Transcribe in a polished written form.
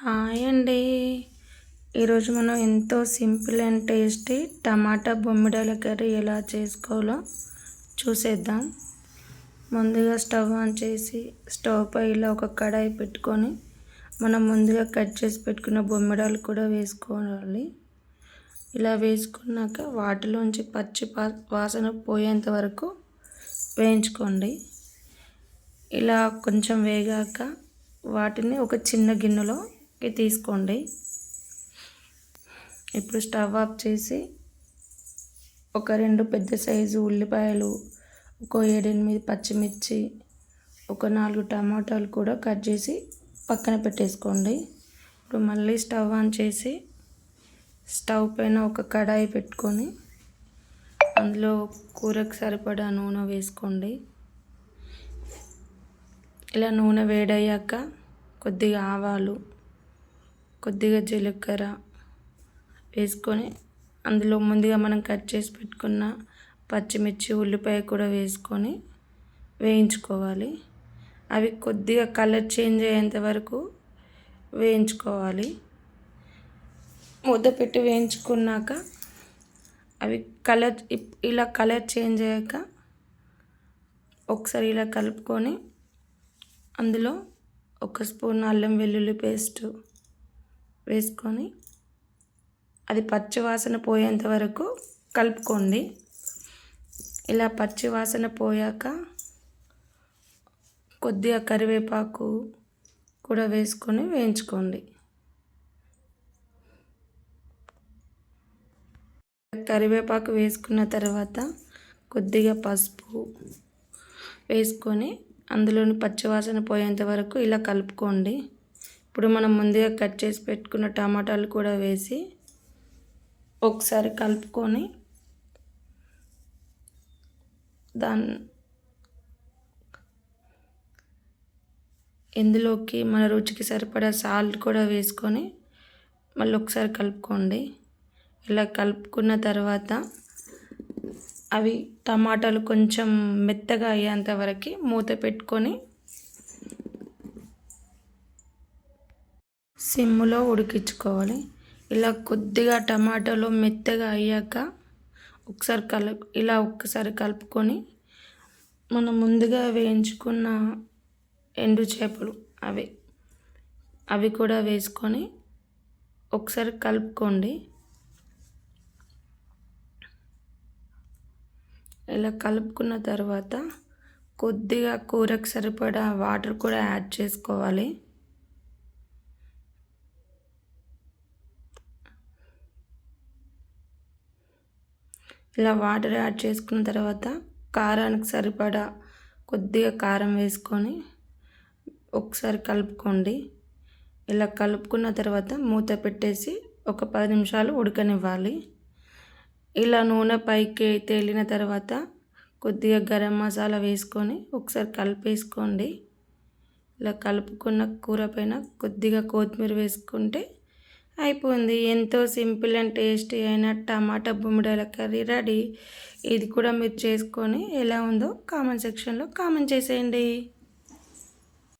Hi అండి. ఈరోజు మనం ఎంతో simple and tasty tomato Bommidala curry ఎలా చేసుకోవాలో చూసేద్దాం. ముందుగా స్టవ్ ఆన్ చేసి స్టవ్ పై ఇలా ఒక కడాయి పెట్టుకొని మనం ముందుగా కట్ చేసి పెట్టుకున్న బొమ్మిడాలు కూడా వేసుకోవాలి. ఇలా వేసుకున్నాక వాటిలోంచి పచ్చి వాసన పోయేంత వరకు వేయించుకోండి. ఇలా కొంచెం వేగాక వాటిని ఒక చిన్న గిన్నెలోకి తీసుకోండి. ఇప్పుడు స్టవ్ ఆఫ్ చేసి ఒక 2 పెద్ద సైజు ఉల్లిపాయలు, ఒక 7-8 పచ్చిమిర్చి, ఒక 4 టమాటాలు కూడా కట్ చేసి పక్కన పెట్టేసుకోండి. ఇప్పుడు మళ్ళీ స్టవ్ ఆన్ చేసి స్టవ్ పైన ఒక కడాయి పెట్టుకొని అందులో కూరకు సరిపడా నూనె వేసుకోండి. ఇలా నూనె వేడయ్యాక కొద్దిగా ఆవాలు, కొద్దిగా జీలకర్ర వేసుకొని అందులో ముందుగా మనం కట్ చేసి పెట్టుకున్న పచ్చిమిర్చి, ఉల్లిపాయ కూడా వేసుకొని వేయించుకోవాలి. అవి కొద్దిగా కలర్ చేంజ్ అయ్యేంత వరకు వేయించుకోవాలి. మూత పెట్టి వేయించుకున్నాక అవి ఇలా కలర్ చేంజ్ అయ్యాక ఒకసారి ఇలా కలుపుకొని అందులో 1 స్పూన్ అల్లం వెల్లుల్లి పేస్ట్ వేసుకొని అది పచ్చి వాసన పోయేంత వరకు కలుపుకోండి. ఇలా పచ్చి వాసన పోయాక కొద్దిగా కరివేపాకు కూడా వేసుకొని వేయించుకోండి. కరివేపాకు వేసుకున్న తర్వాత కొద్దిగా పసుపు వేసుకొని అందులోని పచ్చివాసన పోయేంత వరకు ఇలా కలుపుకోండి. ఇప్పుడు మనం ముందుగా కట్ చేసి పెట్టుకున్న టమాటాలు కూడా వేసి ఒకసారి కలుపుకొని ఇందులోకి మన రుచికి సరిపడా సాల్ట్ కూడా వేసుకొని మళ్ళీ ఒకసారి కలుపుకోండి. ఇలా కలుపుకున్న తర్వాత అవి టమాటాలు కొంచెం మెత్తగా అయ్యేంత వరకు మూత పెట్టుకొని సిమ్లో ఉడికించుకోవాలి. ఇలా కొద్దిగా టమాటాలు మెత్తగా అయ్యాక ఒక్కసారి కలుపుకొని మనం ముందుగా వేయించుకున్న ఎండు చేపలు అవి కూడా వేసుకొని ఒకసారి కలుపుకోండి. ఇలా కలుపుకున్న తర్వాత కొద్దిగా కూరకు సరిపడా వాటర్ కూడా యాడ్ చేసుకోవాలి. ఇలా వాటర్ యాడ్ చేసుకున్న తర్వాత కారానికి సరిపడా కొద్దిగా కారం వేసుకొని ఒకసారి కలుపుకోండి. ఇలా కలుపుకున్న తర్వాత మూత పెట్టేసి ఒక 10 నిమిషాలు ఉడకనివ్వాలి. ఇలా నూనె పైకి తేలిన తర్వాత కొద్దిగా గరం మసాలా వేసుకొని ఒకసారి కలిపేసుకోండి. ఇలా కలుపుకున్న కూర పైన కొద్దిగా కొత్తిమీర వేసుకుంటే అయిపోయింది. ఎంతో సింపుల్ అండ్ టేస్టీ అయిన టమాటా బొమ్మిడాల కర్రీ రెడీ. ఇది కూడా మీరు చేసుకొని ఎలా ఉందో కామెంట్ సెక్షన్లో కామెంట్ చేసేయండి.